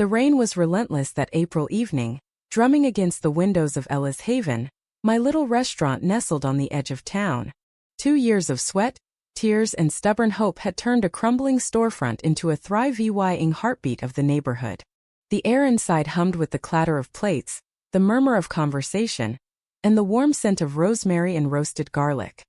The rain was relentless that April evening, drumming against the windows of Ella's Haven, my little restaurant nestled on the edge of town. 2 years of sweat, tears and stubborn hope had turned a crumbling storefront into a thriving heartbeat of the neighborhood. The air inside hummed with the clatter of plates, the murmur of conversation, and the warm scent of rosemary and roasted garlic.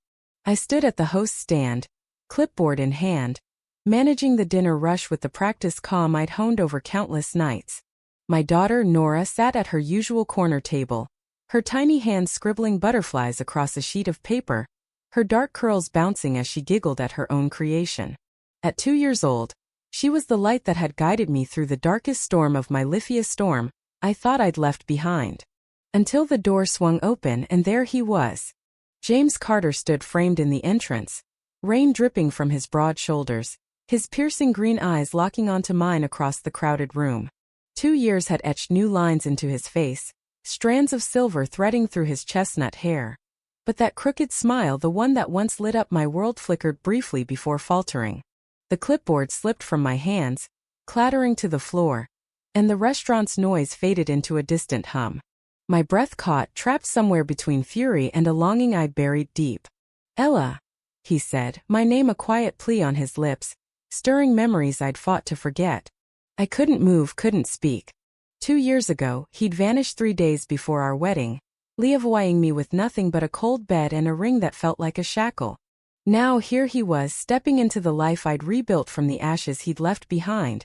I stood at the host's stand, clipboard in hand, managing the dinner rush with the practiced calm I'd honed over countless nights. My daughter, Nora, sat at her usual corner table, her tiny hands scribbling butterflies across a sheet of paper, her dark curls bouncing as she giggled at her own creation. At 2 years old, she was the light that had guided me through the darkest storm of my Lithia storm I thought I'd left behind. Until the door swung open and there he was. James Carter stood framed in the entrance, rain dripping from his broad shoulders, his piercing green eyes locking onto mine across the crowded room. 2 years had etched new lines into his face, strands of silver threading through his chestnut hair. But that crooked smile, the one that once lit up my world, flickered briefly before faltering. The clipboard slipped from my hands, clattering to the floor, and the restaurant's noise faded into a distant hum. My breath caught, trapped somewhere between fury and a longing I buried deep. "Ella," he said, my name a quiet plea on his lips, stirring memories I'd fought to forget. I couldn't move, couldn't speak. 2 years ago, he'd vanished 3 days before our wedding, leaving me with nothing but a cold bed and a ring that felt like a shackle. Now here he was, stepping into the life I'd rebuilt from the ashes he'd left behind,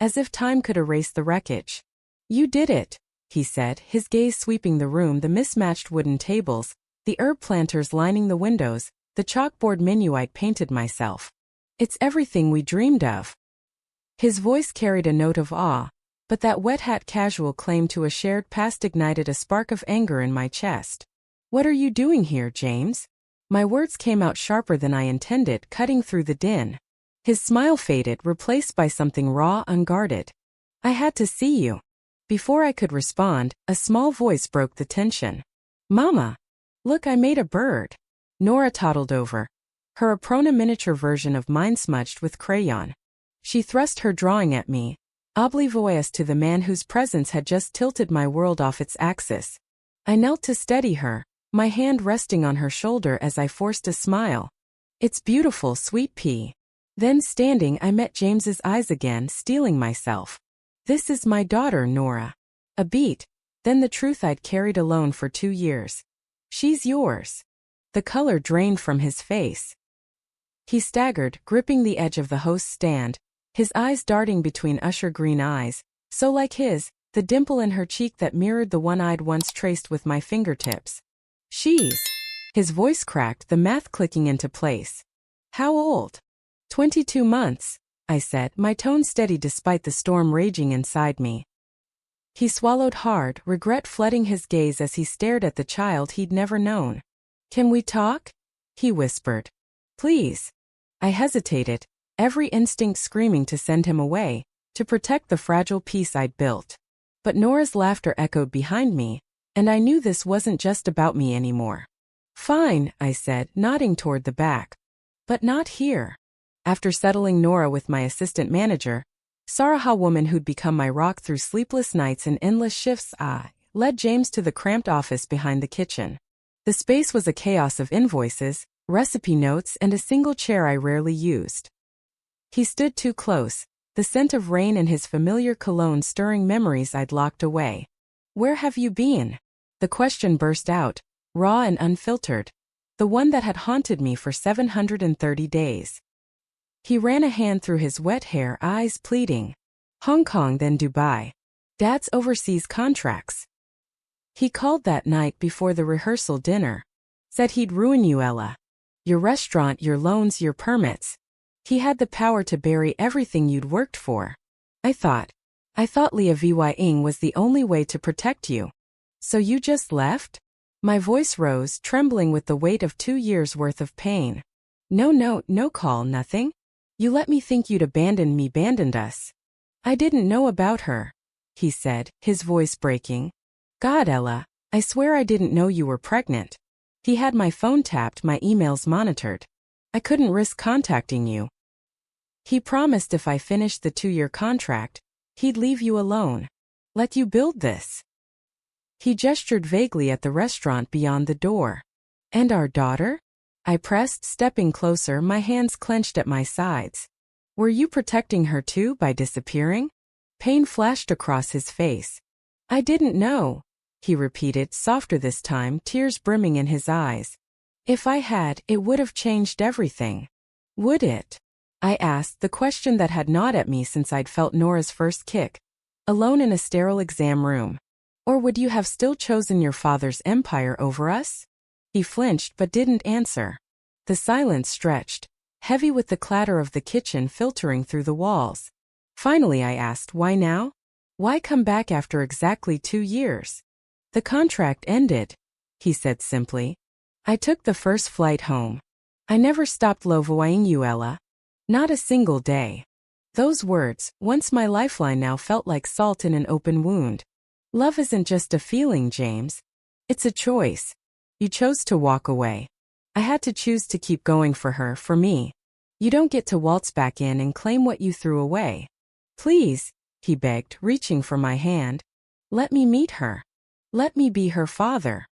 as if time could erase the wreckage. "You did it," he said, his gaze sweeping the room, the mismatched wooden tables, the herb planters lining the windows, the chalkboard menu I'd painted myself. "It's everything we dreamed of." His voice carried a note of awe, but that wet hat casual claim to a shared past ignited a spark of anger in my chest. "What are you doing here, James?" My words came out sharper than I intended, cutting through the din. His smile faded, replaced by something raw, unguarded. "I had to see you." Before I could respond, a small voice broke the tension. "Mama! Look, I made a bird." Nora toddled over, her Aprona miniature version of mine smudged with crayon. She thrust her drawing at me, oblivious to the man whose presence had just tilted my world off its axis. I knelt to steady her, my hand resting on her shoulder as I forced a smile. "It's beautiful, sweet pea." Then standing, I met James's eyes again, steeling myself. "This is my daughter, Nora." A beat, then the truth I'd carried alone for 2 years. "She's yours." The color drained from his face. He staggered, gripping the edge of the host's stand, his eyes darting between usher green eyes, so like his, the dimple in her cheek that mirrored the one I'd once traced with my fingertips. "She's..." His voice cracked, the math clicking into place. "How old?" 22 months, I said, my tone steady despite the storm raging inside me. He swallowed hard, regret flooding his gaze as he stared at the child he'd never known. "Can we talk?" he whispered. "Please." I hesitated, every instinct screaming to send him away, to protect the fragile peace I'd built. But Nora's laughter echoed behind me, and I knew this wasn't just about me anymore. "Fine," I said, nodding toward the back. "But not here." After settling Nora with my assistant manager, Saraha, woman who'd become my rock through sleepless nights and endless shifts, I led James to the cramped office behind the kitchen. The space was a chaos of invoices, recipe notes, and a single chair I rarely used. He stood too close, the scent of rain and his familiar cologne stirring memories I'd locked away. "Where have you been?" The question burst out, raw and unfiltered, the one that had haunted me for 730 days. He ran a hand through his wet hair, eyes pleading. "Hong Kong, then Dubai. Dad's overseas contracts." He called that night before the rehearsal dinner. Said he'd ruin you, Ella. Your restaurant, your loans, your permits. He had the power to bury everything you'd worked for. I thought leaving was the only way to protect you. "So you just left?" My voice rose, trembling with the weight of 2 years' worth of pain. No call, nothing. You let me think you'd abandoned us." "I didn't know about her," he said, his voice breaking. "God, Ella, I swear I didn't know you were pregnant." He had my phone tapped, my emails monitored. "I couldn't risk contacting you." He promised if I finished the 2-year contract, He'd leave you alone. Let you build this. He gestured vaguely at the restaurant beyond the door. And our daughter? I pressed, stepping closer, my hands clenched at my sides. Were you protecting her too by disappearing? Pain flashed across his face. I didn't know, he repeated, softer this time, tears brimming in his eyes. If I had, it would have changed everything. Would it? I asked, the question that had gnawed at me since I'd felt Nora's first kick. Alone in a sterile exam room. Or would you have still chosen your father's empire over us? He flinched but didn't answer. The silence stretched, heavy with the clatter of the kitchen filtering through the walls. Finally I asked, why now? Why come back after exactly 2 years? The contract ended, he said simply. I took the first flight home. I never stopped loving you, Ella. Not a single day. Those words, once my lifeline, now felt like salt in an open wound. Love isn't just a feeling, James. It's a choice. You chose to walk away. I had to choose to keep going for her, for me. You don't get to waltz back in and claim what you threw away. Please, he begged, reaching for my hand. Let me meet her. Let me be her father.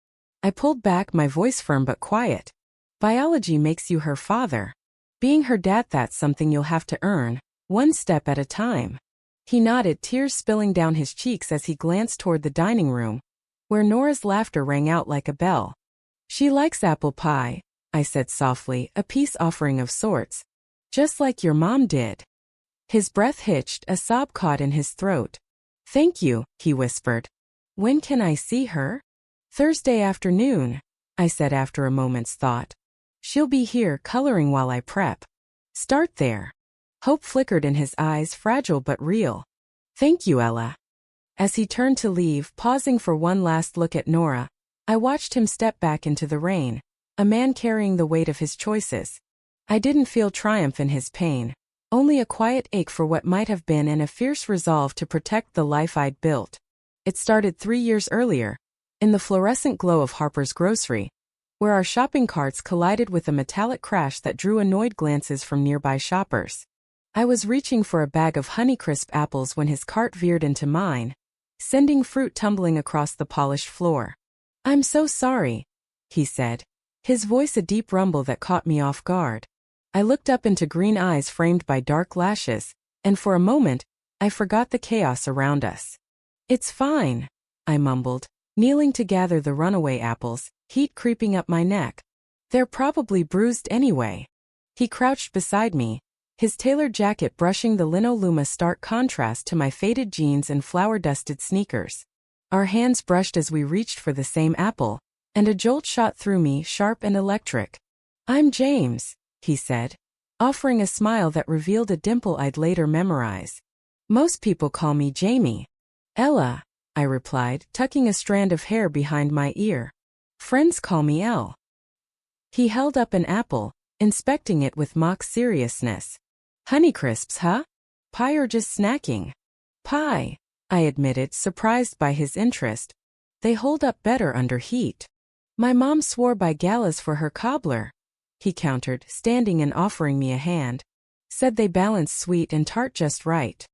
I pulled back, my voice firm but quiet. Biology makes you her father. Being her dad, that's something you'll have to earn, one step at a time. He nodded, tears spilling down his cheeks as he glanced toward the dining room, where Nora's laughter rang out like a bell. She likes apple pie, I said softly, a peace offering of sorts. Just like your mom did. His breath hitched, a sob caught in his throat. Thank you, he whispered. When can I see her? Thursday afternoon, I said after a moment's thought. She'll be here coloring while I prep. Start there. Hope flickered in his eyes, fragile but real. Thank you, Ella. As he turned to leave, pausing for one last look at Nora, I watched him step back into the rain, a man carrying the weight of his choices. I didn't feel triumph in his pain, only a quiet ache for what might have been and a fierce resolve to protect the life I'd built. It started 3 years earlier, in the fluorescent glow of Harper's grocery, where our shopping carts collided with a metallic crash that drew annoyed glances from nearby shoppers. I was reaching for a bag of Honeycrisp apples when his cart veered into mine, sending fruit tumbling across the polished floor. I'm so sorry, he said, his voice a deep rumble that caught me off guard. I looked up into green eyes framed by dark lashes, and for a moment, I forgot the chaos around us. It's fine, I mumbled, kneeling to gather the runaway apples, heat creeping up my neck. They're probably bruised anyway. He crouched beside me, his tailored jacket brushing the linoluma, stark contrast to my faded jeans and flour-dusted sneakers. Our hands brushed as we reached for the same apple, and a jolt shot through me, sharp and electric. I'm James, he said, offering a smile that revealed a dimple I'd later memorize. Most people call me Jamie. Ella, I replied, tucking a strand of hair behind my ear. Friends call me Elle. He held up an apple, inspecting it with mock seriousness. Honeycrisps, huh? Pie or just snacking? Pie, I admitted, surprised by his interest. They hold up better under heat. My mom swore by galas for her cobbler, he countered, standing and offering me a hand. Said they balanced sweet and tart just right.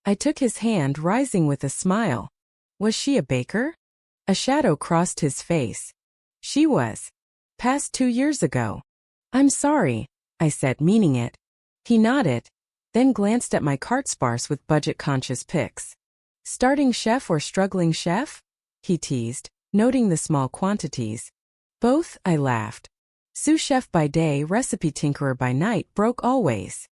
I took his hand, rising with a smile. Was she a baker? A shadow crossed his face. She was. Past 2 years ago. I'm sorry, I said, meaning it. He nodded, then glanced at my cart sparse with budget-conscious pics. Starting chef or struggling chef? He teased, noting the small quantities. Both, I laughed. Sous chef by day, recipe tinkerer by night, broke always.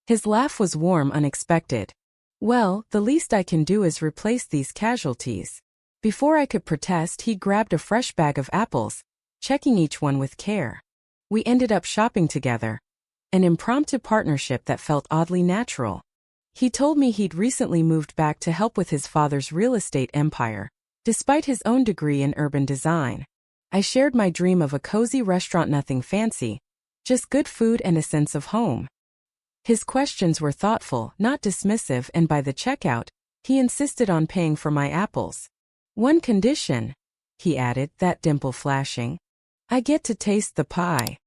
His laugh was warm, unexpected. Well, the least I can do is replace these casualties. Before I could protest, he grabbed a fresh bag of apples, checking each one with care. We ended up shopping together. An impromptu partnership that felt oddly natural. He told me he'd recently moved back to help with his father's real estate empire, despite his own degree in urban design. I shared my dream of a cozy restaurant, nothing fancy, just good food and a sense of home. His questions were thoughtful, not dismissive, and by the checkout, he insisted on paying for my apples. One condition, he added, that dimple flashing. I get to taste the pie.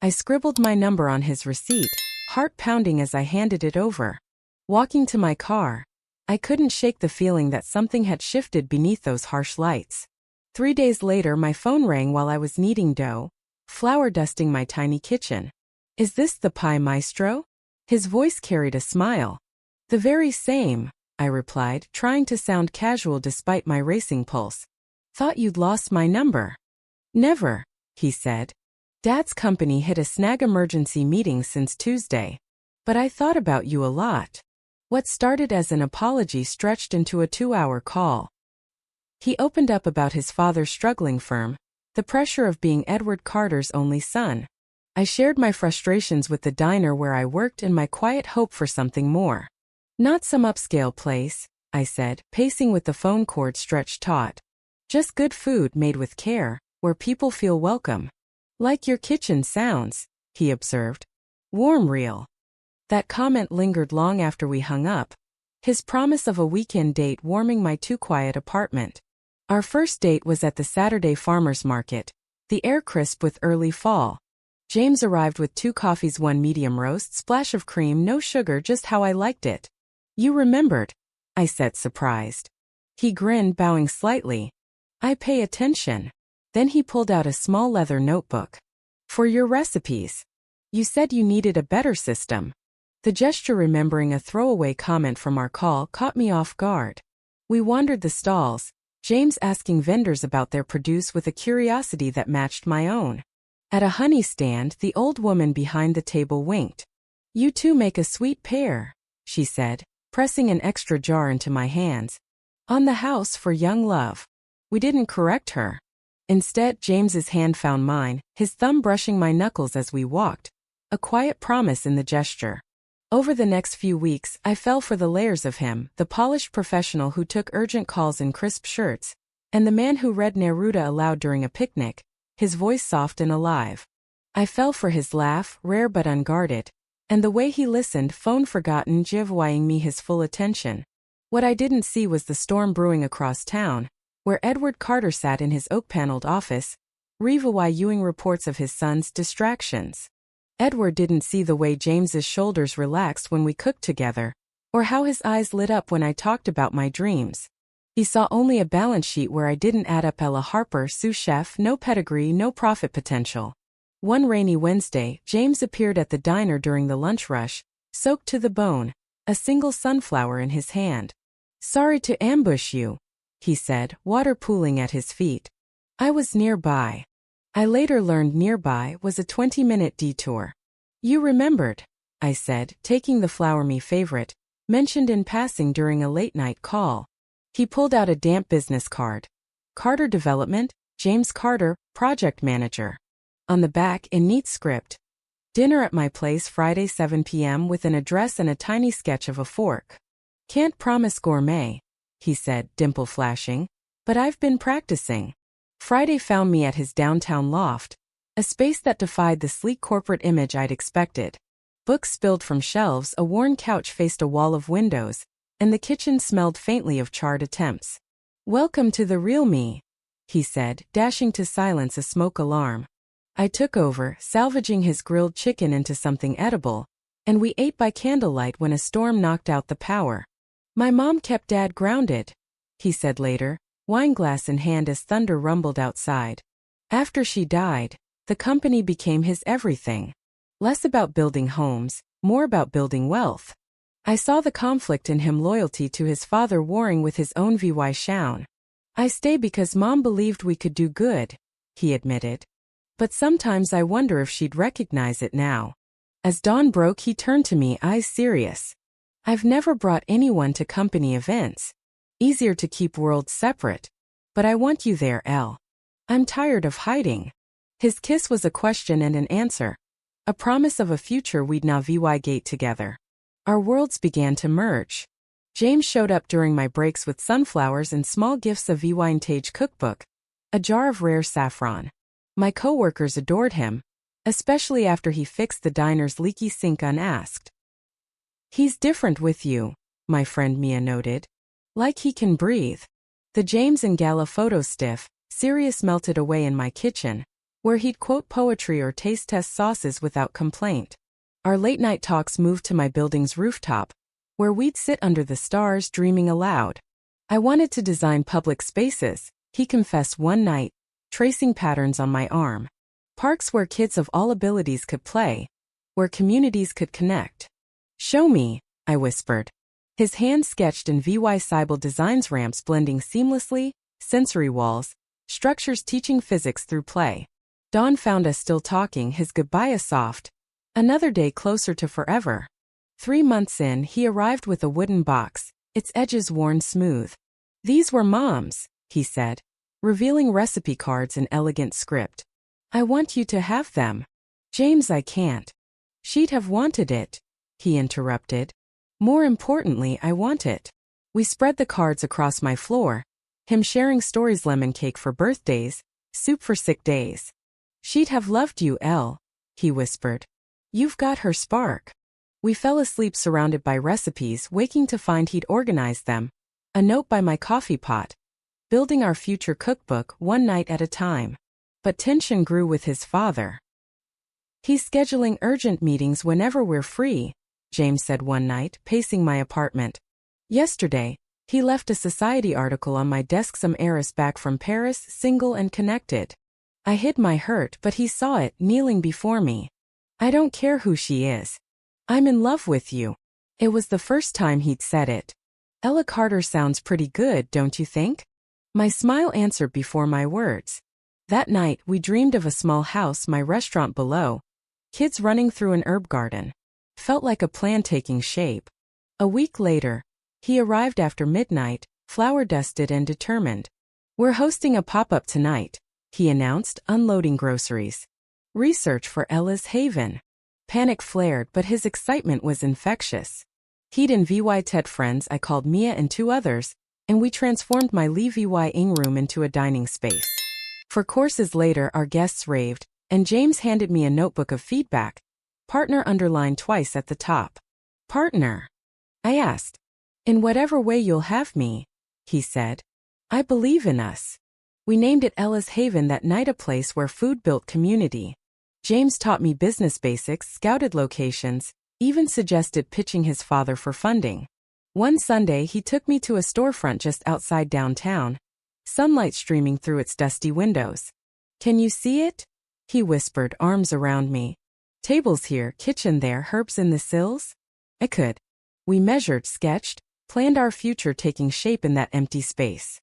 I scribbled my number on his receipt, heart pounding as I handed it over. Walking to my car, I couldn't shake the feeling that something had shifted beneath those harsh lights. 3 days later, my phone rang while I was kneading dough, flour dusting my tiny kitchen. "Is this the pie maestro?" His voice carried a smile. "The very same," I replied, trying to sound casual despite my racing pulse. "Thought you'd lost my number." "Never," he said. "Dad's company hit a snag emergency meeting since Tuesday. But I thought about you a lot." What started as an apology stretched into a 2-hour call. He opened up about his father's struggling firm, the pressure of being Edward Carter's only son. I shared my frustrations with the diner where I worked and my quiet hope for something more. "Not some upscale place," I said, pacing with the phone cord stretched taut. "Just good food made with care, where people feel welcome." "Like your kitchen sounds," he observed. "Warm real." That comment lingered long after we hung up, his promise of a weekend date warming my too-quiet apartment. Our first date was at the Saturday farmers market, the air crisp with early fall. James arrived with 2 coffees, 1 medium roast, splash of cream, no sugar, just how I liked it. "You remembered," I said, surprised. He grinned, bowing slightly. "I pay attention." Then he pulled out a small leather notebook. "For your recipes. You said you needed a better system." The gesture, remembering a throwaway comment from our call, caught me off guard. We wandered the stalls, James asking vendors about their produce with a curiosity that matched my own. At a honey stand, the old woman behind the table winked. "You two make a sweet pair," she said, pressing an extra jar into my hands. "On the house for young love." We didn't correct her. Instead, James's hand found mine, his thumb brushing my knuckles as we walked, a quiet promise in the gesture. Over the next few weeks, I fell for the layers of him, the polished professional who took urgent calls in crisp shirts, and the man who read Neruda aloud during a picnic, his voice soft and alive. I fell for his laugh, rare but unguarded, and the way he listened, phone forgotten, giving me his full attention. What I didn't see was the storm brewing across town, where Edward Carter sat in his oak-paneled office, reviewing reports of his son's distractions. Edward didn't see the way James's shoulders relaxed when we cooked together, or how his eyes lit up when I talked about my dreams. He saw only a balance sheet where I didn't add up. Ella Harper, sous chef, no pedigree, no profit potential. One rainy Wednesday, James appeared at the diner during the lunch rush, soaked to the bone, a single sunflower in his hand. "Sorry to ambush you," he said, water pooling at his feet. I was nearby. I later learned nearby was a 20-minute detour. "You remembered," I said, taking the flower me favorite, mentioned in passing during a late-night call. He pulled out a damp business card. "Carter Development, James Carter, Project Manager." On the back, in neat script, "Dinner at my place Friday 7 p.m. with an address and a tiny sketch of a fork." "Can't promise gourmet," he said, dimple flashing, "but I've been practicing." Friday found me at his downtown loft, a space that defied the sleek corporate image I'd expected. Books spilled from shelves, a worn couch faced a wall of windows, and the kitchen smelled faintly of charred attempts. "Welcome to the real me," he said, dashing to silence a smoke alarm. I took over, salvaging his grilled chicken into something edible, and we ate by candlelight when a storm knocked out the power. "My mom kept Dad grounded," he said later, wineglass in hand as thunder rumbled outside. "After she died, the company became his everything. Less about building homes, more about building wealth." I saw the conflict in him, loyalty to his father warring with his own vy Shaun. "I stay because Mom believed we could do good," he admitted. "But sometimes I wonder if she'd recognize it now." As dawn broke, he turned to me, eyes serious. "I've never brought anyone to company events. Easier to keep worlds separate. But I want you there, Elle. I'm tired of hiding." His kiss was a question and an answer, a promise of a future we'd navigate together. Our worlds began to merge. James showed up during my breaks with sunflowers and small gifts, a vintage cookbook, a jar of rare saffron. My coworkers adored him, especially after he fixed the diner's leaky sink unasked. "He's different with you," my friend Mia noted. "Like he can breathe." The James and Gala photo stiff, serious melted away in my kitchen, where he'd quote poetry or taste test sauces without complaint. Our late-night talks moved to my building's rooftop, where we'd sit under the stars dreaming aloud. I wanted to design public spaces, he confessed one night, tracing patterns on my arm. Parks where kids of all abilities could play, where communities could connect. Show me, I whispered. His hand sketched in VY Cybele designs, ramps blending seamlessly, sensory walls, structures teaching physics through play. Dawn found us still talking, his goodbye a soft. Another day closer to forever. 3 months in, he arrived with a wooden box, its edges worn smooth. These were Mom's, he said, revealing recipe cards in elegant script. I want you to have them. James, I can't. She'd have wanted it, he interrupted. More importantly, I want it. We spread the cards across my floor, him sharing stories, lemon cake for birthdays, soup for sick days. She'd have loved you, Elle, he whispered. You've got her spark. We fell asleep surrounded by recipes, waking to find he'd organized them. A note by my coffee pot. Building our future cookbook one night at a time. But tension grew with his father. He's scheduling urgent meetings whenever we're free, James said one night, pacing my apartment. Yesterday, he left a society article on my desk, some heiress back from Paris, single and connected. I hid my hurt, but he saw it, kneeling before me. I don't care who she is. I'm in love with you. It was the first time he'd said it. Ella Carter sounds pretty good, don't you think? My smile answered before my words. That night, we dreamed of a small house, my restaurant below. Kids running through an herb garden. Felt like a plan taking shape. A week later, he arrived after midnight, flower-dusted and determined. We're hosting a pop-up tonight, he announced, unloading groceries. Research for Ella's Haven. Panic flared, but his excitement was infectious. He'd invited friends, I called Mia and 2 others, and we transformed my living room into a dining space. For courses later, our guests raved, and James handed me a notebook of feedback. Partner underlined twice at the top. Partner? I asked. In whatever way you'll have me, he said. I believe in us. We named it Ella's Haven that night, a place where food built community. James taught me business basics, scouted locations, even suggested pitching his father for funding. One Sunday he took me to a storefront just outside downtown, sunlight streaming through its dusty windows. Can you see it? He whispered, arms around me. Tables here, kitchen there, herbs in the sills? I could. We measured, sketched, planned our future taking shape in that empty space.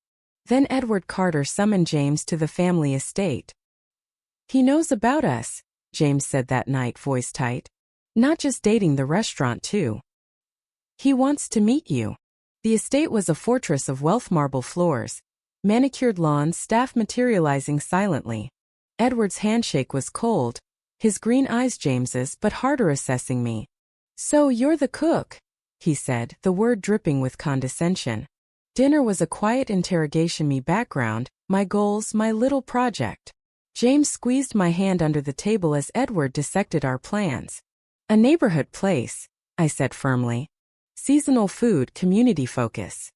Then Edward Carter summoned James to the family estate. He knows about us, James said that night, voice tight. Not just dating, the restaurant too. He wants to meet you. The estate was a fortress of wealth, marble floors, manicured lawns, staff materializing silently. Edward's handshake was cold, his green eyes James's but harder, assessing me. So you're the cook, he said, the word dripping with condescension. Dinner was a quiet interrogation, me background, my goals, my little project. James squeezed my hand under the table as Edward dissected our plans. A neighborhood place, I said firmly. Seasonal food, community focus.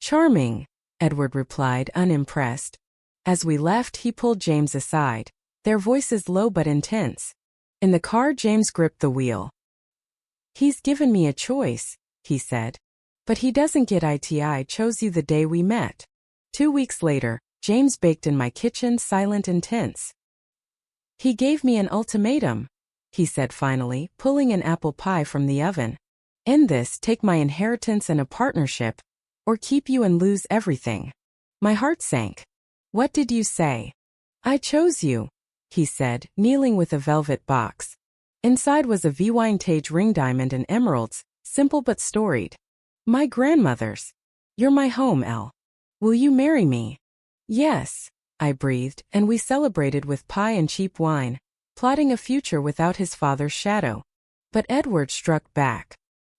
Charming, Edward replied, unimpressed. As we left, he pulled James aside, their voices low but intense. In the car, James gripped the wheel. He's given me a choice, he said. But he doesn't get it. I chose you the day we met. 2 weeks later, James baked in my kitchen, silent and tense. He gave me an ultimatum, he said finally, pulling an apple pie from the oven. End this, take my inheritance and a partnership, or keep you and lose everything. My heart sank. What did you say? I chose you, he said, kneeling with a velvet box. Inside was a vintage ring, diamond and emeralds, simple but storied. My grandmother's. You're my home, Elle. Will you marry me? Yes, I breathed, and we celebrated with pie and cheap wine, plotting a future without his father's shadow. But Edward struck back.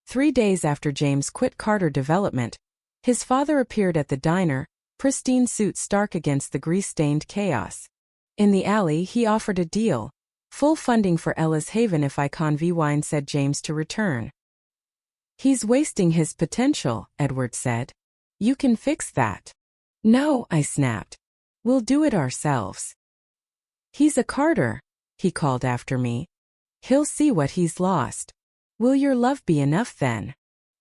3 days after James quit Carter Development, his father appeared at the diner, pristine suit stark against the grease-stained chaos. In the alley, he offered a deal. Full funding for Ella's Haven if Icon Wine, said James to return. He's wasting his potential, Edward said. You can fix that. No, I snapped. We'll do it ourselves. He's a Carter, he called after me. He'll see what he's lost. Will your love be enough then?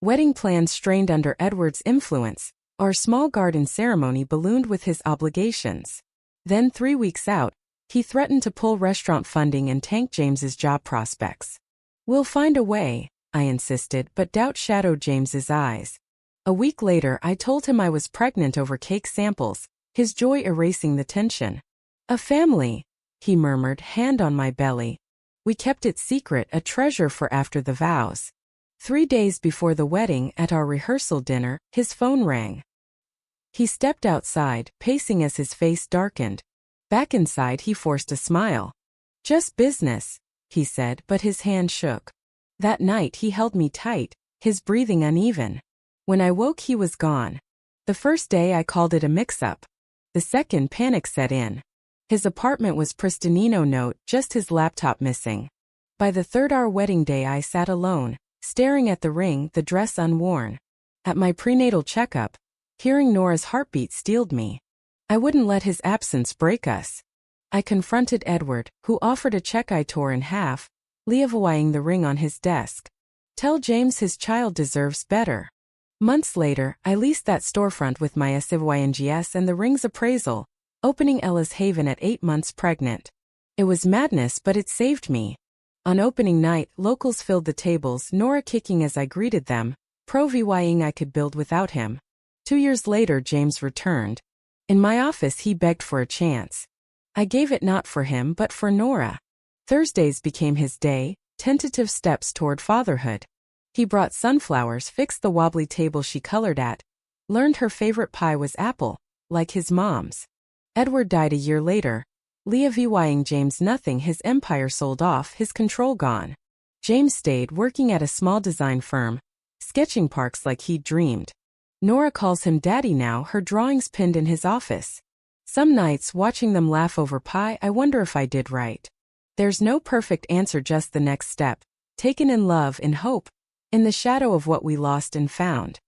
Wedding plans strained under Edward's influence. Our small garden ceremony ballooned with his obligations. Then 3 weeks out, he threatened to pull restaurant funding and tank James's job prospects. "We'll find a way," I insisted, but doubt shadowed James's eyes. A week later, I told him I was pregnant over cake samples, his joy erasing the tension. "A family," he murmured, hand on my belly. We kept it secret, a treasure for after the vows. 3 days before the wedding, at our rehearsal dinner, his phone rang. He stepped outside, pacing as his face darkened. Back inside, he forced a smile. "Just business," he said, but his hand shook. That night he held me tight, his breathing uneven. When I woke, he was gone. The first day I called it a mix-up. The second, panic set in. His apartment was pristinino note, just his laptop missing. By the third, our wedding day, I sat alone, staring at the ring, the dress unworn. At my prenatal checkup, hearing Nora's heartbeat steeled me. I wouldn't let his absence break us. I confronted Edward, who offered a check I tore in half, leaving the ring on his desk. "Tell James his child deserves better." Months later, I leased that storefront with my SIVYNGS and the ring's appraisal, opening Ella's Haven at 8 months pregnant. It was madness, but it saved me. On opening night, locals filled the tables, Nora kicking as I greeted them, proving I could build without him. 2 years later, James returned. In my office, he begged for a chance. I gave it, not for him but for Nora. Thursdays became his day, tentative steps toward fatherhood. He brought sunflowers, fixed the wobbly table she colored at, learned her favorite pie was apple, like his mom's. Edward died a year later, leaving James nothing, his empire sold off, his control gone. James stayed working at a small design firm, sketching parks like he'd dreamed. Nora calls him daddy now, her drawings pinned in his office. Some nights, watching them laugh over pie, I wonder if I did right. There's no perfect answer, just the next step, taken in love, in hope, in the shadow of what we lost and found.